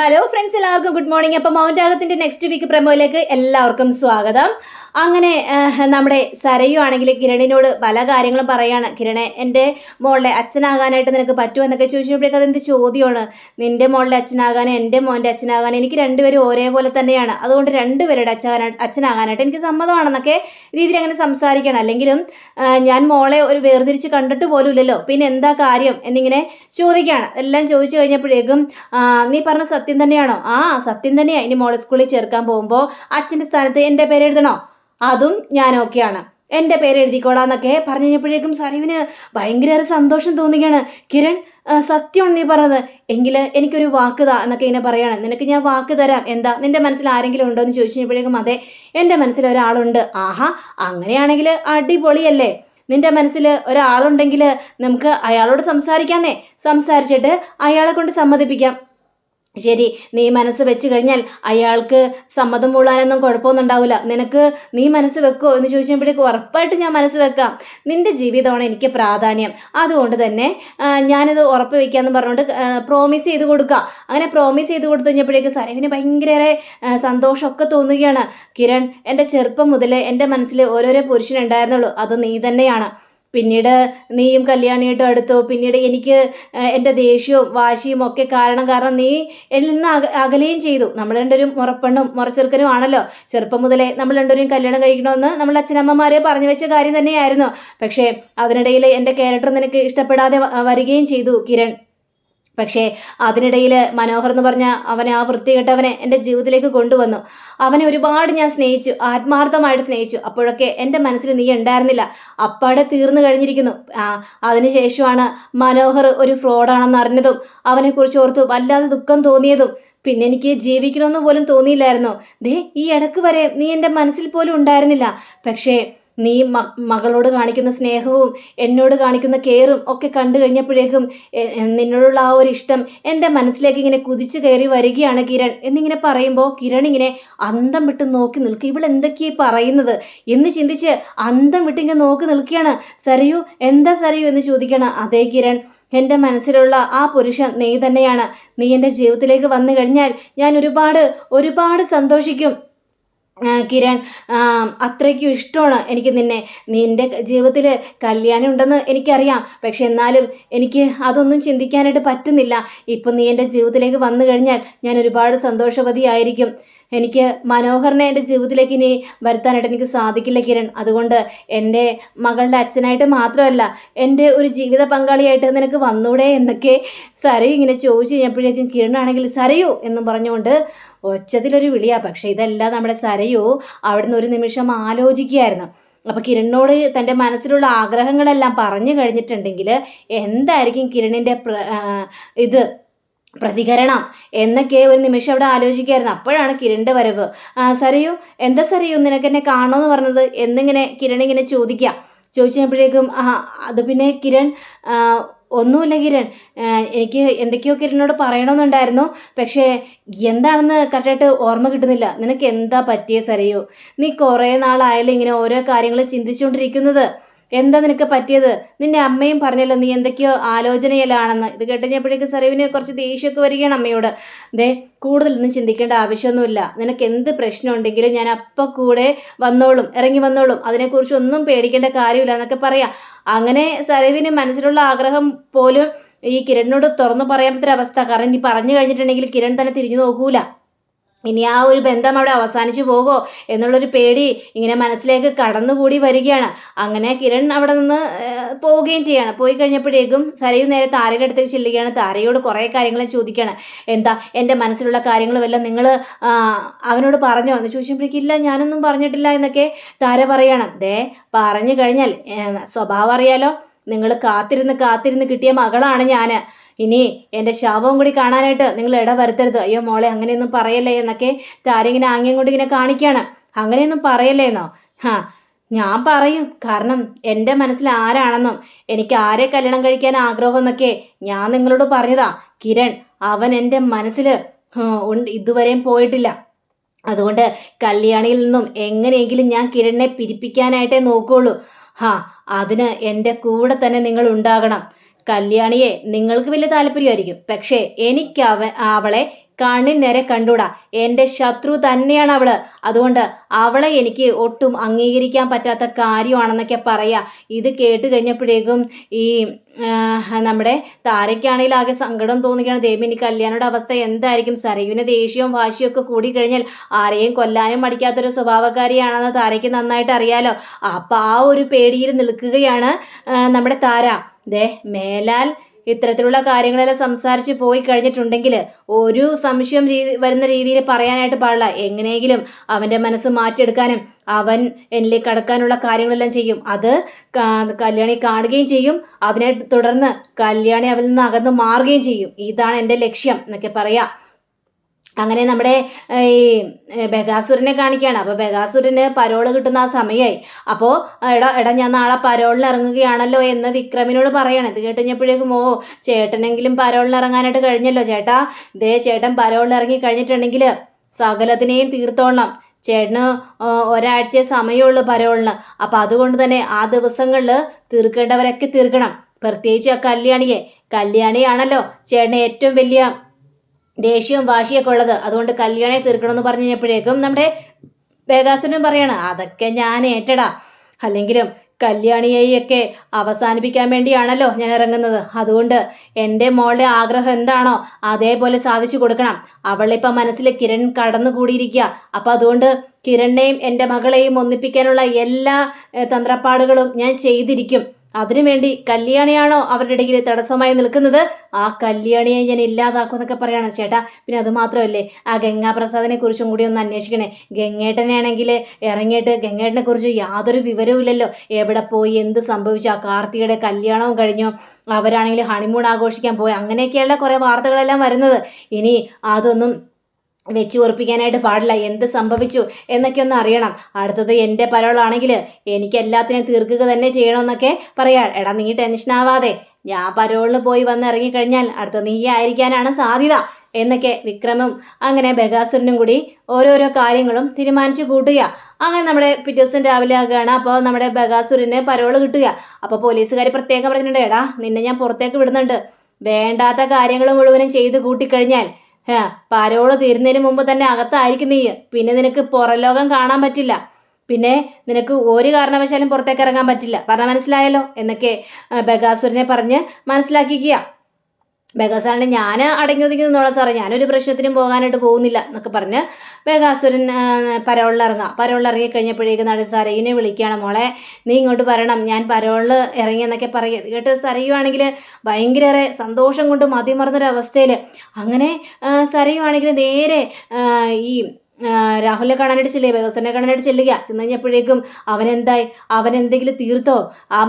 Hello friends, എല്ലാവർക്കും good morning. അപ്പം മൗൻറ്റാഗത്തിൻ്റെ next week പ്രമോയിലേക്ക് എല്ലാവർക്കും സ്വാഗതം. അങ്ങനെ നമ്മുടെ സരയു ആണെങ്കിൽ കിരണിനോട് പല കാര്യങ്ങളും പറയാണ്. കിരണെ, എൻ്റെ മോളുടെ അച്ഛനാകാനായിട്ട് നിനക്ക് പറ്റുമോ എന്നൊക്കെ ചോദിച്ചപ്പോഴേക്കും അതെന്ത് ചോദ്യമാണ്? നിൻ്റെ മോളുടെ അച്ഛനാകാനും എൻ്റെ മോൻ്റെ അച്ഛനാകാനും എനിക്ക് രണ്ടുപേരും ഒരേപോലെ തന്നെയാണ്. അതുകൊണ്ട് രണ്ടുപേരുടെ അച്ഛനാകാനായിട്ട് എനിക്ക് സമ്മതമാണെന്നൊക്കെ രീതിയിൽ അങ്ങനെ സംസാരിക്കണം. അല്ലെങ്കിലും ഞാൻ മോളെ ഒരു വേർതിരിച്ച് കണ്ടിട്ട് പോലും ഇല്ലല്ലോ, പിന്നെ എന്താ കാര്യം എന്നിങ്ങനെ ചോദിക്കുകയാണ്. എല്ലാം ചോദിച്ചു കഴിഞ്ഞപ്പോഴേക്കും നീ പറഞ്ഞ സത്യം തന്നെയാണോ? ആ, സത്യം തന്നെയാണ്. ഇനി മോളെ സ്കൂളിൽ ചേർക്കാൻ പോകുമ്പോൾ അച്ഛൻ്റെ സ്ഥാനത്ത് എൻ്റെ പേര് എഴുതണോ? അതും ഞാൻ ഓക്കെയാണ്, എൻ്റെ പേര് എഴുതിക്കോളാന്നൊക്കെ പറഞ്ഞു കഴിഞ്ഞപ്പോഴേക്കും സരീവിന് ഭയങ്കര സന്തോഷം തോന്നുകയാണ്. കിരൺ, സത്യമാണ് നീ പറഞ്ഞത്, എങ്കിൽ എനിക്കൊരു വാക്ക് താ എന്നൊക്കെ ഇങ്ങനെ പറയാണ്. നിനക്ക് ഞാൻ വാക്ക് തരാം. എന്താ, നിന്റെ മനസ്സിൽ ആരെങ്കിലും ഉണ്ടോ എന്ന് ചോദിച്ചു കഴിഞ്ഞപ്പോഴേക്കും അതെ, എൻ്റെ മനസ്സിൽ ഒരാളുണ്ട്. ആഹാ, അങ്ങനെയാണെങ്കിൽ അടിപൊളിയല്ലേ. നിന്റെ മനസ്സിൽ ഒരാളുണ്ടെങ്കിൽ നമുക്ക് അയാളോട് സംസാരിച്ചിട്ട് അയാളെ കൊണ്ട് സമ്മതിപ്പിക്കാം. ശരി, നീ മനസ്സ് വെച്ച് കഴിഞ്ഞാൽ അയാൾക്ക് സമ്മതം മൂളാനൊന്നും കുഴപ്പമൊന്നും ഉണ്ടാവില്ല. നീ മനസ്സ് വെക്കുമോ എന്ന് ചോദിച്ചപ്പോഴേക്കും ഉറപ്പായിട്ട് ഞാൻ മനസ്സ് വെക്കാം. നിന്റെ ജീവിതമാണ് എനിക്ക് പ്രാധാന്യം. അതുകൊണ്ട് തന്നെ ഞാനിത് ഉറപ്പ് വയ്ക്കാമെന്ന് പറഞ്ഞുകൊണ്ട് പ്രോമിസ് ചെയ്ത് കൊടുക്കുക. അങ്ങനെ പ്രോമിസ് ചെയ്ത് കൊടുത്തു കഴിഞ്ഞപ്പോഴേക്കും സരവിന് ഭയങ്കര സന്തോഷമൊക്കെ തോന്നുകയാണ്. കിരൺ, എൻ്റെ ചെറുപ്പം മുതലേ എൻ്റെ മനസ്സിൽ ഓരോരോ പുരുഷനുണ്ടായിരുന്നുള്ളൂ, അത് നീ തന്നെയാണ്. പിന്നീട് നീയും കല്യാണിയായിട്ടും അടുത്തു. പിന്നീട് എനിക്ക് എൻ്റെ ദേഷ്യവും വാശിയും ഒക്കെ കാരണം നീ എന്നിൽ നിന്ന് അകലുകയും ചെയ്തു. നമ്മൾ രണ്ടുപേരും മുറപ്പെണ്ണും മുറച്ചെറുക്കനും ആണല്ലോ. ചെറുപ്പം മുതലേ നമ്മൾ രണ്ടുപേരും കല്യാണം കഴിക്കണമെന്ന് നമ്മുടെ അച്ഛനമ്മമാർ പറഞ്ഞു വെച്ച കാര്യം തന്നെയായിരുന്നു. പക്ഷേ അതിനിടയിൽ എൻ്റെ ക്യാരക്ടർ നിനക്ക് ഇഷ്ടപ്പെടാതെ വരികയും ചെയ്തു കിരൺ. പക്ഷേ അതിനിടയിൽ മനോഹർ എന്ന് പറഞ്ഞ അവനെ, ആ വൃത്തികെട്ടവനെ എൻ്റെ ജീവിതത്തിലേക്ക് കൊണ്ടുവന്നു. അവനെ ഒരുപാട് ഞാൻ സ്നേഹിച്ചു, ആത്മാർത്ഥമായിട്ട് സ്നേഹിച്ചു. അപ്പോഴൊക്കെ എൻ്റെ മനസ്സിൽ നീ ഉണ്ടായിരുന്നില്ല. അപ്പാടെ തീർന്നു കഴിഞ്ഞിരിക്കുന്നു. അതിനുശേഷമാണ് മനോഹർ ഒരു ഫ്രോഡാണെന്ന് അറിഞ്ഞതും അവനെക്കുറിച്ച് ഓർത്ത് വല്ലാതെ ദുഃഖം തോന്നിയതും. പിന്നെ എനിക്ക് ജീവിക്കണമെന്ന് പോലും തോന്നിയില്ലായിരുന്നു. ഈ ഇടക്ക് വരെ നീ എൻ്റെ മനസ്സിൽ പോലും ഉണ്ടായിരുന്നില്ല. പക്ഷേ നീ മകളോട് കാണിക്കുന്ന സ്നേഹവും എന്നോട് കാണിക്കുന്ന കെയറും ഒക്കെ കണ്ടു കഴിഞ്ഞപ്പോഴേക്കും നിന്നോടുള്ള ആ ഒരു ഇഷ്ടം എൻ്റെ മനസ്സിലേക്ക് ഇങ്ങനെ കുതിച്ചു കയറി വരികയാണ് കിരൺ എന്നിങ്ങനെ പറയുമ്പോൾ കിരൺ ഇങ്ങനെ അന്തം വിട്ട് നോക്കി നിൽക്കുക. ഇവളെന്തൊക്കെയായി പറയുന്നത് എന്ന് ചിന്തിച്ച് അന്തം വിട്ടിങ്ങനെ നോക്കി നിൽക്കുകയാണ്. സരയു, എന്താ സരയു എന്ന് ചോദിക്കണം. അതേ കിരൺ, എൻ്റെ മനസ്സിലുള്ള ആ പുരുഷൻ നീ തന്നെയാണ്. നീ എൻ്റെ ജീവിതത്തിലേക്ക് വന്നു കഴിഞ്ഞാൽ ഞാൻ ഒരുപാട് സന്തോഷിക്കും കിരൺ. അത്രയ്ക്കും ഇഷ്ടമാണ് എനിക്ക് നിന്നെ. നിൻ്റെ ജീവിതത്തിൽ കല്യാണം ഉണ്ടെന്ന് എനിക്കറിയാം. പക്ഷെ എന്നാലും എനിക്ക് അതൊന്നും ചിന്തിക്കാനായിട്ട് പറ്റുന്നില്ല. ഇപ്പം നീ എൻ്റെ ജീവിതത്തിലേക്ക് വന്നു കഴിഞ്ഞാൽ ഞാൻ ഒരുപാട് സന്തോഷവതിയായിരിക്കും. എനിക്ക് മനോഹറിനെ എൻ്റെ ജീവിതത്തിലേക്ക് ഇനി വരുത്താനായിട്ട് എനിക്ക് സാധിക്കില്ല കിരൺ. അതുകൊണ്ട് എൻ്റെ മകളുടെ അച്ഛനായിട്ട് മാത്രമല്ല, എൻ്റെ ഒരു ജീവിത പങ്കാളിയായിട്ട് നിനക്ക് വന്നൂടെ എന്നൊക്കെ സരയു ഇങ്ങനെ ചോദിച്ചു കഴിഞ്ഞപ്പോഴേക്കും കിരണാണെങ്കിൽ സരയു എന്നും പറഞ്ഞുകൊണ്ട് ഒച്ചത്തിലൊരു വിളിയാണ്. പക്ഷെ ഇതെല്ലാം നമ്മുടെ സരയു അവിടുന്ന് ഒരു നിമിഷം ആലോചിക്കുകയായിരുന്നു. അപ്പോൾ കിരണിനോട് തൻ്റെ മനസ്സിലുള്ള ആഗ്രഹങ്ങളെല്ലാം പറഞ്ഞു കഴിഞ്ഞിട്ടുണ്ടെങ്കിൽ എന്തായിരിക്കും കിരണിൻ്റെ പ്രതികരണം എന്നൊക്കെ ഒരു നിമിഷം അവിടെ ആലോചിക്കുകയായിരുന്നു. അപ്പോഴാണ് കിരണിൻ്റെ വരവ്. സരയു, എന്താ സരയു, നിനക്ക് എന്നെ കാണുമെന്ന് പറഞ്ഞത് എന്നിങ്ങനെ കിരണിങ്ങനെ ചോദിച്ചപ്പോഴേക്കും അത് പിന്നെ കിരൺ, ഒന്നുമില്ല കിരൺ, എനിക്ക് എന്തൊക്കെയോ കിരണിനോട് പറയണമെന്നുണ്ടായിരുന്നു. പക്ഷേ എന്താണെന്ന് കറക്റ്റായിട്ട് ഓർമ്മ കിട്ടുന്നില്ല. നിനക്ക് എന്താ പറ്റിയ സരയു? നീ കുറേ നാളായാലും ഇങ്ങനെ ഓരോ കാര്യങ്ങൾ ചിന്തിച്ചുകൊണ്ടിരിക്കുന്നത്. എന്താ നിനക്ക് പറ്റിയത്? നിന്റെ അമ്മയും പറഞ്ഞല്ലോ നീ എന്തൊക്കെയോ ആലോചനയിലാണെന്ന്. ഇത് കേട്ടുകഴിഞ്ഞപ്പോഴേക്കും സരയുവിന് കുറച്ച് ദേഷ്യമൊക്കെ വരികയാണ് അമ്മയോട്. കൂടുതലൊന്നും ചിന്തിക്കേണ്ട ആവശ്യമൊന്നുമില്ല. നിനക്ക് എന്ത് പ്രശ്നം ഉണ്ടെങ്കിലും ഞാൻ അപ്പം കൂടെ ഇറങ്ങി വന്നോളും. അതിനെക്കുറിച്ച് ഒന്നും പേടിക്കേണ്ട കാര്യമില്ല എന്നൊക്കെ പറയാം. അങ്ങനെ സരയുവിന് മനസ്സിലുള്ള ആഗ്രഹം പോലും ഈ കിരണിനോട് തുറന്നു പറയാൻ പറ്റുന്ന അവസ്ഥ. കാരണം ഇനി പറഞ്ഞു കഴിഞ്ഞിട്ടുണ്ടെങ്കിൽ കിരൺ തന്നെ തിരിഞ്ഞു നോക്കൂല. ഇനി ആ ഒരു ബന്ധം അവിടെ അവസാനിച്ചു പോകുമോ എന്നുള്ളൊരു പേടി ഇങ്ങനെ മനസ്സിലേക്ക് കടന്നുകൂടി വരികയാണ്. അങ്ങനെ കിരൺ അവിടെ നിന്ന് പോവുകയും ചെയ്യാണ്. പോയി കഴിഞ്ഞപ്പോഴേക്കും സരയു നേരെ താരയുടെ അടുത്തേക്ക് ചെല്ലുകയാണ്. താരയോട് കുറേ കാര്യങ്ങൾ ചോദിക്കുകയാണ്. എന്താ, എൻ്റെ മനസ്സിലുള്ള കാര്യങ്ങളുമെല്ലാം നിങ്ങൾ അവനോട് പറഞ്ഞോ എന്ന് ചോദിച്ചപ്പോഴേക്കും ഇല്ല, ഞാനൊന്നും പറഞ്ഞിട്ടില്ല എന്നൊക്കെ താര പറയണം. പറഞ്ഞു കഴിഞ്ഞാൽ സ്വഭാവം അറിയാലോ. നിങ്ങൾ കാത്തിരുന്ന് കിട്ടിയ മകളാണ് ഞാൻ. ഇനി എൻ്റെ ശാപവും കൂടി കാണാനായിട്ട് നിങ്ങൾ വരുത്തരുത്. അയ്യോ മോളെ, അങ്ങനെയൊന്നും പറയല്ലേ എന്നൊക്കെ താരിങ്ങനെ ആംഗ്യം കൊണ്ട് ഇങ്ങനെ കാണിക്കുകയാണ്. അങ്ങനെയൊന്നും പറയല്ലേ എന്നോ? ഞാൻ പറയും. കാരണം എൻ്റെ മനസ്സിൽ ആരാണെന്നും എനിക്ക് ആരെ കല്യാണം കഴിക്കാൻ ആഗ്രഹം എന്നൊക്കെ ഞാൻ നിങ്ങളോട് പറഞ്ഞതാ കിരൺ. അവൻ എൻ്റെ മനസ്സിൽ ഇതുവരെയും പോയിട്ടില്ല. അതുകൊണ്ട് കല്യാണിയിൽ നിന്നും എങ്ങനെയെങ്കിലും ഞാൻ കിരണിനെ പിരിപ്പിക്കാനായിട്ടേ നോക്കുകയുള്ളൂ. അതിന് എൻ്റെ കൂടെ തന്നെ നിങ്ങൾ ഉണ്ടാകണം. കല്യാണിയെ നിങ്ങൾക്ക് വലിയ താല്പര്യമായിരിക്കും, പക്ഷേ എനിക്ക് അവളെ കണ്ണിൽ നേരെ കണ്ടൂടാ. എൻ്റെ ശത്രു തന്നെയാണ് അവള്. അതുകൊണ്ട് അവളെ എനിക്ക് ഒട്ടും അംഗീകരിക്കാൻ പറ്റാത്ത കാര്യമാണെന്നൊക്കെ പറയാ. ഇത് കേട്ട് കഴിഞ്ഞപ്പോഴേക്കും ഈ നമ്മുടെ താരയ്ക്കാണെങ്കിൽ ആകെ സങ്കടം തോന്നുകയാണ്. ദൈവം ഇനി കല്യാണിയുടെ അവസ്ഥ എന്തായിരിക്കും? സരയുവിന് ദേഷ്യവും വാശിയും ഒക്കെ കൂടിക്കഴിഞ്ഞാൽ ആരെയും കൊല്ലാനും മടിക്കാത്തൊരു സ്വഭാവക്കാരിയാണെന്ന് താരയ്ക്ക് നന്നായിട്ട് അറിയാലോ. അപ്പം ആ ഒരു പേടിയിൽ നിൽക്കുകയാണ് നമ്മുടെ താര. മേലാൽ ഇത്തരത്തിലുള്ള കാര്യങ്ങളെല്ലാം സംസാരിച്ച് പോയി കഴിഞ്ഞിട്ടുണ്ടെങ്കിൽ ഒരു സംശയം വരുന്ന രീതിയിൽ പറയാനായിട്ട് പാടില്ല. എങ്ങനെയെങ്കിലും അവൻ്റെ മനസ്സ് മാറ്റിയെടുക്കാനും അവൻ എന്നിലേക്ക് കടക്കാനുള്ള കാര്യങ്ങളെല്ലാം ചെയ്യും. അത് കല്യാണി കാണുകയും ചെയ്യും. അതിനെ തുടർന്ന് കല്യാണി അവരിൽ നിന്ന് അകന്ന് മാറുകയും ചെയ്യും. ഇതാണ് എൻ്റെ ലക്ഷ്യം എന്നൊക്കെ പറയാം. അങ്ങനെ നമ്മുടെ ഈ ബഗാസുരനെ കാണിക്കുകയാണ്. അപ്പോൾ ബഗാസുരന് പരോള് കിട്ടുന്ന ആ സമയമായി. അപ്പോൾ എടാ ഞാൻ നാളെ പരോളിന് ഇറങ്ങുകയാണല്ലോ എന്ന് വിക്രമിനോട് പറയാണ്. ഇത് കേട്ടുകഴിഞ്ഞപ്പോഴേക്കും ചേട്ടനെങ്കിലും പരോളിന് ഇറങ്ങാനായിട്ട് കഴിഞ്ഞല്ലോ. ചേട്ടൻ പരോളിന് ഇറങ്ങി കഴിഞ്ഞിട്ടുണ്ടെങ്കിൽ സകലത്തിനെയും തീർത്തോളണം. ചേട്ടന് ഒരാഴ്ച സമയമുള്ളൂ പരോളിന്. അപ്പം അതുകൊണ്ട് തന്നെ ആ ദിവസങ്ങളിൽ തീർക്കേണ്ടവരൊക്കെ തീർക്കണം. പ്രത്യേകിച്ച് ആ കല്യാണിയാണല്ലോ ചേട്ടന് ഏറ്റവും വലിയ ദേഷ്യവും വാശിയൊക്കെ ഉള്ളത്. അതുകൊണ്ട് കല്യാണി തീർക്കണമെന്ന് പറഞ്ഞു കഴിഞ്ഞപ്പോഴേക്കും നമ്മുടെ ബഗാസുരനും പറയാണ്, അതൊക്കെ ഞാൻ ഏറ്റടാ. അല്ലെങ്കിലും കല്യാണിയെയൊക്കെ അവസാനിപ്പിക്കാൻ വേണ്ടിയാണല്ലോ ഞാൻ ഇറങ്ങുന്നത്. അതുകൊണ്ട് എൻ്റെ മോളുടെ ആഗ്രഹം എന്താണോ അതേപോലെ സാധിച്ചു കൊടുക്കണം. അവളിപ്പം മനസ്സിൽ കിരൺ കടന്നുകൂടിയിരിക്കുക. അപ്പം അതുകൊണ്ട് കിരണിനെയും എൻ്റെ മകളെയും ഒന്നിപ്പിക്കാനുള്ള എല്ലാ തന്ത്രപ്പാടുകളും ഞാൻ ചെയ്തിരിക്കും. അതിനുവേണ്ടി കല്യാണിയാണോ അവരുടെ ഇടയിൽ തടസ്സമായി നിൽക്കുന്നത്? ആ കല്യാണിയെ ഞാൻ ഇല്ലാതാക്കും എന്നൊക്കെ പറയാണ്. ചേട്ടാ പിന്നെ അത് മാത്രമല്ലേ, ആ ഗംഗാപ്രസാദിനെ കുറിച്ചും കൂടി ഒന്ന് അന്വേഷിക്കണേ. ഗംഗേട്ടനാണെങ്കിൽ ഇറങ്ങിയിട്ട് ഗംഗേട്ടനെ കുറിച്ച് യാതൊരു വിവരവും ഇല്ലല്ലോ. എവിടെ പോയി, എന്ത് സംഭവിച്ചു, ആ കാർത്തികയുടെ കല്യാണവും കഴിഞ്ഞു, അവരാണെങ്കിൽ ഹണിമൂൺ ആഘോഷിക്കാൻ പോയി, അങ്ങനെയൊക്കെയുള്ള കുറേ വാർത്തകളെല്ലാം വരുന്നത്. ഇനി അതൊന്നും വെച്ച് ഉറപ്പിക്കാനായിട്ട് പാടില്ല. എന്ത് സംഭവിച്ചു എന്നൊക്കെ ഒന്ന് അറിയണം. അടുത്തത് എൻ്റെ പരോളാണെങ്കിൽ എനിക്ക് എല്ലാത്തിനെയും തീർക്കുക തന്നെ ചെയ്യണമെന്നൊക്കെ പറയാം. എടാ നീ ടെൻഷനാവാതെ, ഞാൻ പരോളിന് പോയി വന്ന് ഇറങ്ങിക്കഴിഞ്ഞാൽ അടുത്ത നീ ആയിരിക്കാനാണ് സാധ്യത എന്നൊക്കെ വിക്രമും അങ്ങനെ ബഗാസുരനും കൂടി ഓരോരോ കാര്യങ്ങളും തീരുമാനിച്ചു കൂട്ടുക. അങ്ങനെ നമ്മുടെ പിറ്റേ ദിവസം രാവിലെ ആകുകയാണ്. അപ്പോൾ നമ്മുടെ ബഗാസുരന് പരോള് കിട്ടുക. അപ്പോൾ പോലീസുകാർ പ്രത്യേകം പറഞ്ഞിട്ടുണ്ട്, എടാ നിന്നെ ഞാൻ പുറത്തേക്ക് വിടുന്നുണ്ട്. വേണ്ടാത്ത കാര്യങ്ങൾ മുഴുവനും ചെയ്ത് കൂട്ടിക്കഴിഞ്ഞാൽ പരോള് തീരുന്നതിന് മുമ്പ് തന്നെ അകത്തായിരിക്കും നീ. പിന്നെ നിനക്ക് പുറലോകം കാണാൻ പറ്റില്ല. പിന്നെ നിനക്ക് ഒരു കാരണവശാലും പുറത്തേക്ക് ഇറങ്ങാൻ പറ്റില്ല. പറഞ്ഞാൽ മനസ്സിലായല്ലോ എന്നൊക്കെ ബഗാസുരനെ പറഞ്ഞ് മനസ്സിലാക്കിക്കുക. ബഗാസാണ് ഞാൻ അടങ്ങി ഒതുങ്ങി നിന്നോളാം സാറേ, ഞാനൊരു പ്രശ്നത്തിനും പോകാനായിട്ട് പോകുന്നില്ല എന്നൊക്കെ പറഞ്ഞ് ബഗാസുരൻ പരോളിൽ ഇറങ്ങിക്കഴിഞ്ഞപ്പോഴേക്കും നാളെ സരയുവിനെ വിളിക്കുകയാണ്. മോളെ നീ ഇങ്ങോട്ട് വരണം, ഞാൻ പരോളിൽ ഇറങ്ങിയെന്നൊക്കെ പറയുക. കേട്ട് സരയുവാണെങ്കിൽ ഭയങ്കര സന്തോഷം കൊണ്ട് മതിമറന്നൊരവസ്ഥയിൽ അങ്ങനെ സരയുവാണെങ്കിൽ നേരെ ഈ രാഹുലിനെ കാണാനായിട്ട് ചെല്ലുക, ബഗാസുരനെ കാണാനായിട്ട് ചെല്ലുക. ചെന്ന് കഴിഞ്ഞപ്പോഴേക്കും അവനെന്തെങ്കിലും തീർത്തോ ആ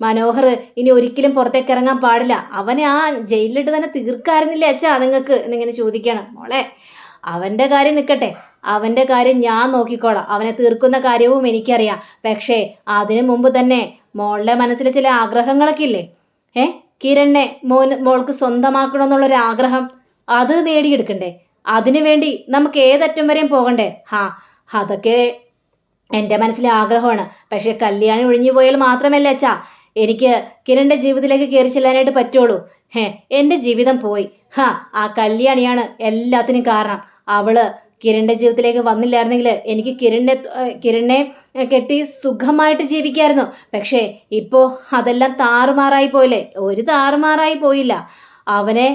മനോഹർ ഇനി ഒരിക്കലും പുറത്തേക്ക് ഇറങ്ങാൻ പാടില്ല, അവനെ ആ ജയിലിലിട്ട് തന്നെ തീർക്കാറുന്നില്ലേ അച്ഛാ നിങ്ങൾക്ക് എന്നിങ്ങനെ ചോദിക്കണം. മോളെ അവൻ്റെ കാര്യം നിൽക്കട്ടെ, അവൻ്റെ കാര്യം ഞാൻ നോക്കിക്കോളാം, അവനെ തീർക്കുന്ന കാര്യവും എനിക്കറിയാം. പക്ഷേ അതിനു മുമ്പ് തന്നെ മോളുടെ മനസ്സിൽ ചില ആഗ്രഹങ്ങളൊക്കെ ഇല്ലേ? കിരണിനെ മോൾക്ക് സ്വന്തമാക്കണമെന്നുള്ളൊരു ആഗ്രഹം, അത് നേടിയെടുക്കണ്ടേ? അതിനു വേണ്ടി നമുക്ക് ഏതറ്റം വരെയും പോകണ്ടേ? അതൊക്കെ എൻ്റെ മനസ്സിലെ ആഗ്രഹമാണ്. പക്ഷേ കല്യാണി ഒഴിഞ്ഞു പോയാൽ മാത്രമല്ല അച്ഛാ എനിക്ക് കിരണിൻ്റെ ജീവിതത്തിലേക്ക് കയറി ചെല്ലാനായിട്ട് പറ്റുള്ളൂ. എൻ്റെ ജീവിതം പോയി. ആ കല്യാണിയാണ് എല്ലാത്തിനും കാരണം. അവള് കിരണിൻ്റെ ജീവിതത്തിലേക്ക് വന്നില്ലായിരുന്നെങ്കിൽ എനിക്ക് കിരണിനെ കെട്ടി സുഖമായിട്ട് ജീവിക്കായിരുന്നു. പക്ഷേ ഇപ്പോൾ അതെല്ലാം താറുമാറായി പോയില്ലേ? ഒരു താറുമാറായി പോയില്ല. അവനെ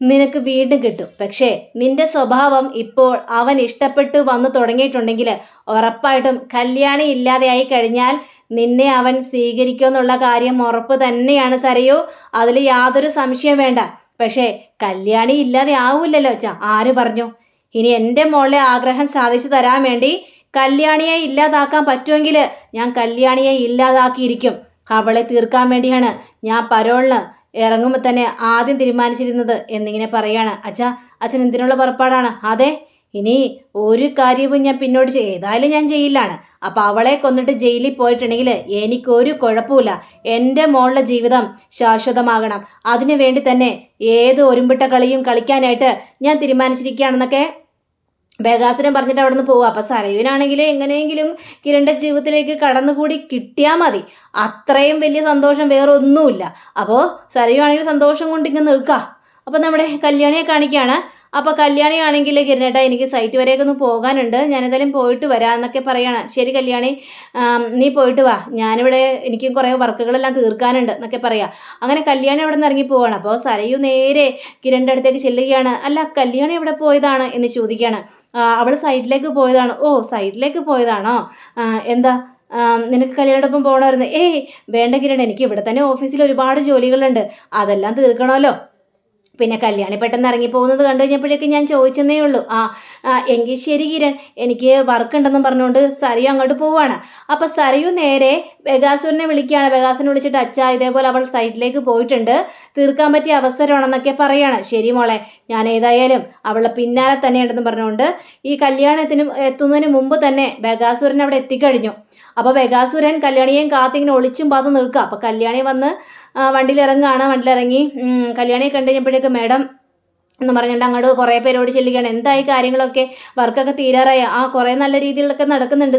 നിനക്ക് വീണ്ടും കിട്ടും. പക്ഷേ നിന്റെ സ്വഭാവം ഇപ്പോൾ അവൻ ഇഷ്ടപ്പെട്ട് വന്നു തുടങ്ങിയിട്ടുണ്ടെങ്കിൽ ഉറപ്പായിട്ടും കല്യാണി ഇല്ലാതെയായി കഴിഞ്ഞാൽ നിന്നെ അവൻ സ്വീകരിക്കുമെന്നുള്ള കാര്യം ഉറപ്പ് തന്നെയാണ് സരയു, അതിൽ യാതൊരു സംശയം വേണ്ട. പക്ഷേ കല്യാണി ഇല്ലാതെ ആവില്ലല്ലോ അച്ഛാ, ആര് പറഞ്ഞു? ഇനി എൻ്റെ മോളുടെ ആഗ്രഹം സാധിച്ചു തരാൻ വേണ്ടി കല്യാണിയെ ഇല്ലാതാക്കാൻ പറ്റുമെങ്കിൽ ഞാൻ കല്യാണിയെ ഇല്ലാതാക്കിയിരിക്കും. അവളെ തീർക്കാൻ വേണ്ടിയാണ് ഞാൻ പരോളിന് ഇറങ്ങുമ്പോൾ തന്നെ ആദ്യം തീരുമാനിച്ചിരുന്നത് എന്നിങ്ങനെ പറയാണ്. അച്ഛൻ എന്തിനുള്ള പുറപ്പാടാണ്? അതെ, ഇനി ഒരു കാര്യവും ഞാൻ പിന്നോട്ട് ഏതായാലും ഞാൻ ജയിലിലാണ്. അപ്പം അവളെ കൊന്നിട്ട് ജയിലിൽ പോയിട്ടുണ്ടെങ്കിൽ എനിക്കൊരു കുഴപ്പമില്ല. എൻ്റെ മോളുടെ ജീവിതം ശാശ്വതമാകണം. അതിനു വേണ്ടി തന്നെ ഏത് ഒരുമ്പിട്ട കളിയും കളിക്കാനായിട്ട് ഞാൻ തീരുമാനിച്ചിരിക്കുകയാണെന്നൊക്കെ ബഗാസുരൻ പറഞ്ഞിട്ട് അവിടെ നിന്ന് പോവുക. അപ്പം സരയുവിനാണെങ്കിൽ എങ്ങനെയെങ്കിലും കിരണിൻ്റെ ജീവിതത്തിലേക്ക് കടന്നുകൂടി കിട്ടിയാൽ മതി, അത്രയും വലിയ സന്തോഷം വേറെ ഒന്നുമില്ല. അപ്പോൾ സരയുവാണെങ്കിൽ സന്തോഷം കൊണ്ട് ഇങ്ങനെ നിൽക്കുക. അപ്പോൾ നമ്മുടെ കല്യാണിയെ കാണിക്കുകയാണ്. അപ്പോൾ കല്യാണിയാണെങ്കിൽ കിരണേട്ടാ എനിക്ക് സൈറ്റ് വരെയൊക്കെ ഒന്ന് പോകാനുണ്ട്, ഞാനെന്തായാലും പോയിട്ട് വരാം എന്നൊക്കെ പറയാണ്. ശരി കല്യാണി, നീ പോയിട്ട് വാ, ഞാനിവിടെ എനിക്കും കുറേ വർക്കുകളെല്ലാം തീർക്കാനുണ്ട് എന്നൊക്കെ പറയാം. അങ്ങനെ കല്യാണി അവിടെ നിന്ന് ഇറങ്ങി പോവാണ്. അപ്പോൾ സരയു നേരെ കിരണിൻ്റെ അടുത്തേക്ക് ചെല്ലുകയാണ്. അല്ല കല്യാണി എവിടെ പോയതാണ് എന്ന് ചോദിക്കുകയാണ്. അവൾ സൈറ്റിലേക്ക് പോയതാണ്. ഓ സൈറ്റിലേക്ക് പോയതാണോ, എന്താ നിനക്ക് കല്യാണോടൊപ്പം പോകണമായിരുന്നു? ഏയ് വേണ്ട കിരൺ, എനിക്ക് ഇവിടെ തന്നെ ഓഫീസിൽ ഒരുപാട് ജോലികളുണ്ട്, അതെല്ലാം തീർക്കണമല്ലോ. പിന്നെ കല്യാണി പെട്ടെന്ന് ഇറങ്ങിപ്പോകുന്നത് കണ്ടു കഴിഞ്ഞപ്പോഴേക്കും ഞാൻ ചോദിച്ചെന്നേ ഉള്ളൂ. എങ്കിൽ ശരി കിരൺ, എനിക്ക് വർക്ക് ഉണ്ടെന്നും പറഞ്ഞുകൊണ്ട് സരയു അങ്ങോട്ട് പോവുകയാണ്. അപ്പം സരയു നേരെ ബഗാസുരനെ വിളിക്കുകയാണ്. ബഗാസുരനെ വിളിച്ചിട്ട് അച്ഛാ ഇതേപോലെ അവൾ സൈറ്റിലേക്ക് പോയിട്ടുണ്ട്, തീർക്കാൻ പറ്റിയ അവസരമാണെന്നൊക്കെ പറയാണ്. ശരി മോളെ, ഞാൻ ഏതായാലും അവളെ പിന്നാലെ തന്നെ ഉണ്ടെന്ന് പറഞ്ഞുകൊണ്ട് ഈ കല്യാണത്തിന് എത്തുന്നതിന് മുമ്പ് തന്നെ ബഗാസുരൻ അവിടെ എത്തിക്കഴിഞ്ഞു. അപ്പോൾ ബഗാസുരൻ കല്യാണിയെയും കാത്തിങ്ങനെ ഒളിച്ചും പാത്തും നിൽക്കുക. അപ്പോൾ കല്യാണി വന്ന് വണ്ടിയിലിറങ്ങി കല്യാണിയെ കണ്ടു കഴിഞ്ഞപ്പോഴേക്ക് മേഡം എന്ന് പറഞ്ഞിട്ട് അങ്ങോട്ട് കുറേ പേരോട് ചെല്ലുകയാണ്. എന്തായി കാര്യങ്ങളൊക്കെ, വർക്കൊക്കെ തീരാറായി? കുറേ നല്ല രീതിയിലൊക്കെ നടക്കുന്നുണ്ട്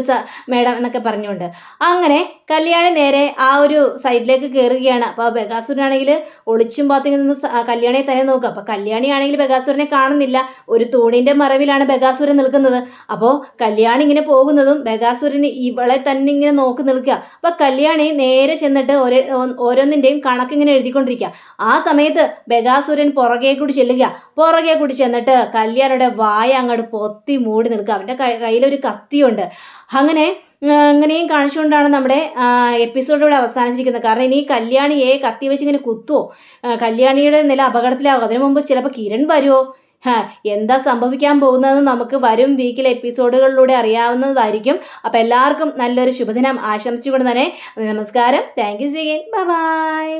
മേഡം എന്നൊക്കെ പറഞ്ഞുകൊണ്ട് അങ്ങനെ കല്യാണി നേരെ ആ ഒരു സൈഡിലേക്ക് കയറുകയാണ്. അപ്പോൾ ബഗാസുരനാണെങ്കിൽ ഒളിച്ചും പാത്തിങ്ങനെ നിന്ന് കല്യാണിയെ തന്നെ നോക്കുക. അപ്പോൾ കല്യാണിയാണെങ്കിൽ ബഗാസുരനെ കാണുന്നില്ല, ഒരു തൂണിൻ്റെ മറവിലാണ് ബഗാസുരൻ നിൽക്കുന്നത്. അപ്പോൾ കല്യാണി ഇങ്ങനെ പോകുന്നതും ബഗാസുരന് ഇവളെ തന്നെ ഇങ്ങനെ നോക്കി നിൽക്കുക. അപ്പോൾ കല്യാണി നേരെ ചെന്നിട്ട് ഓരോന്നിൻ്റെയും കണക്കിങ്ങനെ എഴുതിക്കൊണ്ടിരിക്കുക. ആ സമയത്ത് ബഗാസുരൻ പുറകെ കൂടി ചെന്നിട്ട് കല്യാണിയുടെ വായ അങ്ങോട്ട് പൊത്തി മൂടി നിൽക്കുക. അവൻ്റെ കയ്യിലൊരു കത്തിയുണ്ട്. അങ്ങനെയും കാണിച്ചുകൊണ്ടാണ് നമ്മുടെ എപ്പിസോഡ് ഇവിടെ അവസാനിച്ചിരിക്കുന്നത്. കാരണം ഇനി കല്യാണിയെ കത്തി വെച്ച് ഇങ്ങനെ കുത്തുവോ, കല്യാണിയുടെ നില അപകടത്തിലാവും. അതിനു മുമ്പ് ചിലപ്പോൾ കിരൺ വരുമോ, എന്താ സംഭവിക്കാൻ പോകുന്നതെന്ന് നമുക്ക് വരും വീക്കിലെ എപ്പിസോഡുകളിലൂടെ അറിയാവുന്നതായിരിക്കും. അപ്പോൾ എല്ലാവർക്കും നല്ലൊരു ശുഭദിനം ആശംസിച്ചുകൊണ്ട് തന്നെ നമസ്കാരം. താങ്ക് യു സീൻ, ബൈ.